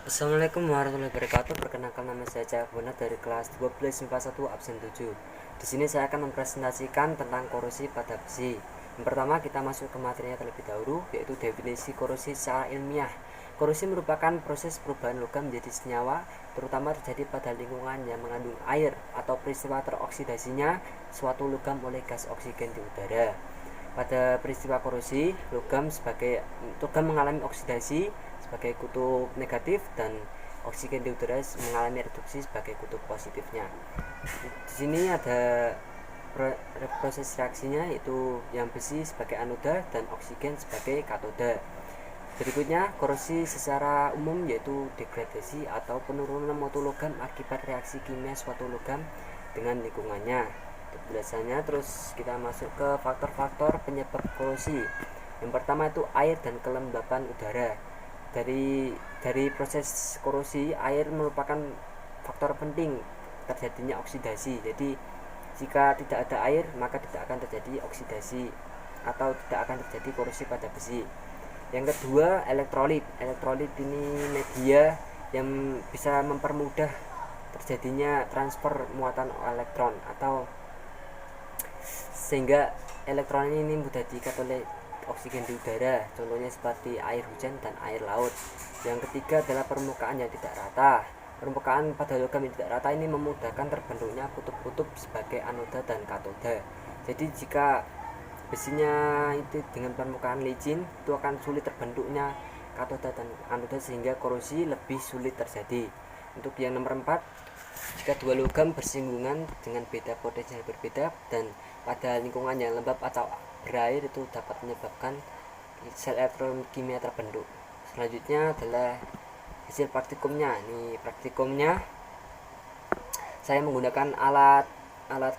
Assalamualaikum warahmatullahi wabarakatuh. Perkenalkan, nama saya Cahaya Bona dari kelas 12 IPA 1 absen 7. Di sini saya akan mempresentasikan tentang korosi pada besi. Yang pertama, kita masuk ke materinya terlebih dahulu, yaitu definisi korosi secara ilmiah. Korosi merupakan proses perubahan logam menjadi senyawa, terutama terjadi pada lingkungan yang mengandung air atau peristiwa teroksidasinya suatu logam oleh gas oksigen di udara. Pada peristiwa korosi, logam mengalami oksidasi sebagai kutub negatif dan oksigen di udara mengalami reduksi sebagai kutub positifnya. Di sini ada proses reaksinya, yaitu yang besi sebagai anoda dan oksigen sebagai katoda. Berikutnya, korosi secara umum yaitu degradasi atau penurunan mutu logam akibat reaksi kimia suatu logam dengan lingkungannya. Untuk penjelasannya, terus kita masuk ke faktor-faktor penyebab korosi. Yang pertama itu air dan kelembapan udara. Dari proses korosi, air merupakan faktor penting terjadinya oksidasi. Jadi jika tidak ada air, maka tidak akan terjadi oksidasi atau tidak akan terjadi korosi pada besi. Yang kedua, elektrolit. Elektrolit ini media yang bisa mempermudah terjadinya transfer muatan elektron, atau sehingga elektron ini mudah diikat oleh oksigen di udara, contohnya seperti air hujan dan air laut. Yang ketiga adalah permukaan yang tidak rata. Permukaan pada logam yang tidak rata ini memudahkan terbentuknya kutub-kutub sebagai anoda dan katoda. Jadi jika besinya itu dengan permukaan licin, itu akan sulit terbentuknya katoda dan anoda sehingga korosi lebih sulit terjadi. Untuk yang nomor 4, jika dua logam bersinggungan dengan beda potensial berbeda dan pada lingkungan yang lembab atau berair, itu dapat menyebabkan sel elektron kimia terbentuk. Selanjutnya adalah hasil praktikumnya. Ini praktikumnya saya menggunakan alat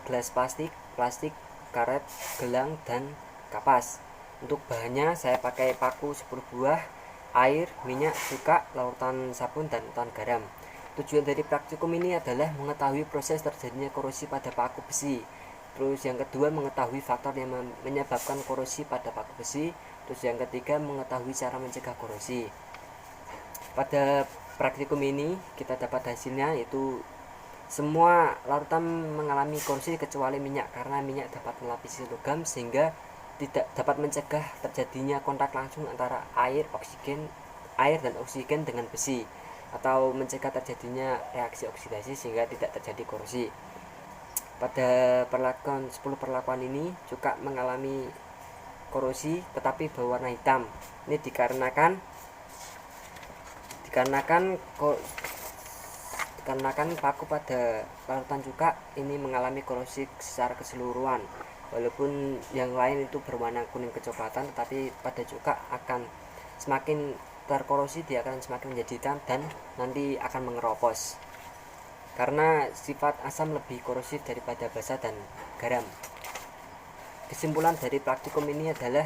gelas plastik, karet, gelang, dan kapas. Untuk bahannya saya pakai paku 10 buah, air, minyak, cuka, larutan sabun, dan larutan garam. Tujuan dari praktikum ini adalah mengetahui proses terjadinya korosi pada paku besi. Terus yang kedua, mengetahui faktor yang menyebabkan korosi pada paku besi. Terus yang ketiga, mengetahui cara mencegah korosi. Pada praktikum ini kita dapat hasilnya, yaitu semua larutan mengalami korosi kecuali minyak, karena minyak dapat melapisi logam sehingga tidak dapat mencegah terjadinya kontak langsung antara air dan oksigen dengan besi, atau mencegah terjadinya reaksi oksidasi sehingga tidak terjadi korosi. Pada 10 perlakuan ini cuka mengalami korosi tetapi berwarna hitam. Ini dikarenakan paku pada larutan cuka ini mengalami korosi secara keseluruhan. Walaupun yang lain itu berwarna kuning kecoklatan, tetapi pada cuka akan semakin terkorosi, dia akan semakin menjadi hitam dan nanti akan mengeropos karena sifat asam lebih korosif daripada basa dan garam. Kesimpulan dari praktikum ini adalah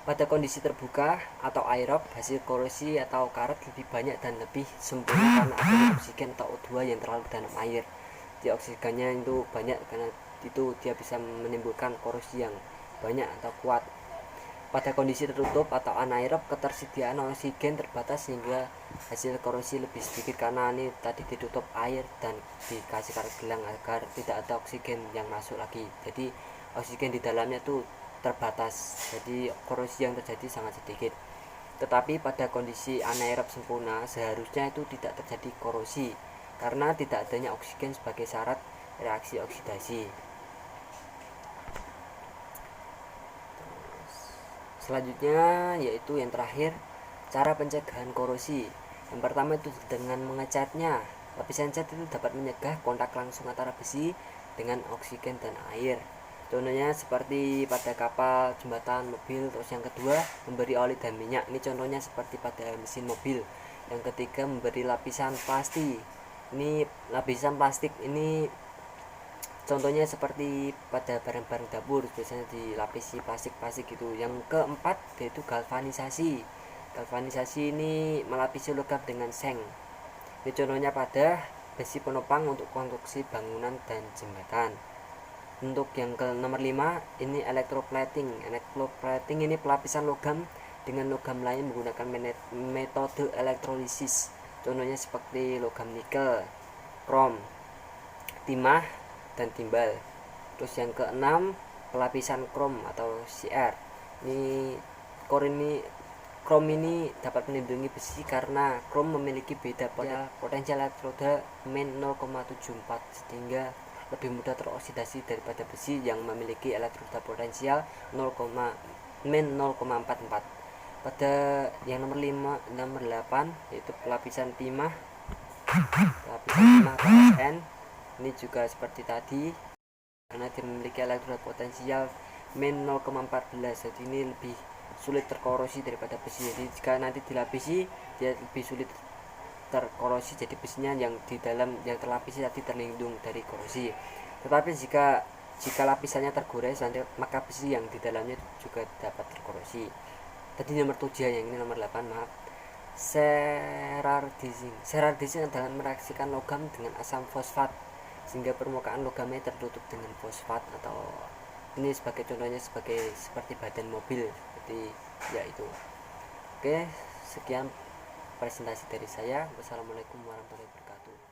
pada kondisi terbuka atau aerob, hasil korosi atau karat lebih banyak dan lebih sempurna karena adanya oksigen atau O2 yang terlalu dalam air. Di oksigennya itu banyak, karena itu dia bisa menimbulkan korosi yang banyak atau kuat. Pada kondisi tertutup atau anaerob, ketersediaan oksigen terbatas sehingga hasil korosi lebih sedikit karena ini tadi ditutup air dan dikasih karet gelang agar tidak ada oksigen yang masuk lagi. Jadi oksigen di dalamnya itu terbatas, jadi korosi yang terjadi sangat sedikit. Tetapi pada kondisi anaerob sempurna seharusnya itu tidak terjadi korosi karena tidak adanya oksigen sebagai syarat reaksi oksidasi. Selanjutnya yaitu yang terakhir, cara pencegahan korosi. Yang pertama itu dengan mengecatnya. Lapisan cat itu dapat mencegah kontak langsung antara besi dengan oksigen dan air. Contohnya seperti pada kapal, jembatan, mobil. Terus yang kedua, memberi oli dan minyak. Ini contohnya seperti pada mesin mobil. Yang ketiga, memberi lapisan plastik. Ini lapisan plastik ini contohnya seperti pada barang-barang dapur, biasanya dilapisi plastik gitu. Yang keempat yaitu galvanisasi. Galvanisasi ini melapisi logam dengan seng. Ini contohnya pada besi penopang untuk konstruksi bangunan dan jembatan. Untuk yang ke nomor 5 ini electroplating. Electroplating ini pelapisan logam dengan logam lain menggunakan metode elektrolisis. Contohnya seperti logam nikel, krom, timah, dan timbal. Terus yang keenam, pelapisan krom atau CR. Krom ini dapat melindungi besi karena krom memiliki beda potensial elektroda min 0,74 sehingga lebih mudah teroksidasi daripada besi yang memiliki elektroda potensial min 0,44. Pada yang nomor 8 yaitu pelapisan timah PSN. Ini juga seperti tadi karena dia memiliki elektroda potensial min 0,14, jadi ini lebih sulit terkorosi daripada besi. Jadi jika nanti dilapisi dia lebih sulit terkorosi, jadi besinya yang di dalam yang terlapisi tadi terlindung dari korosi. Tetapi jika lapisannya tergores nanti maka besi yang di dalamnya juga dapat terkorosi. Tadi nomor 7, yang ini nomor 8, maaf. Serardising adalah mereaksikan logam dengan asam fosfat sehingga permukaan logamnya tertutup dengan fosfat, atau ini sebagai contohnya seperti badan mobil seperti itu. Oke, sekian presentasi dari saya. Wassalamualaikum warahmatullahi wabarakatuh.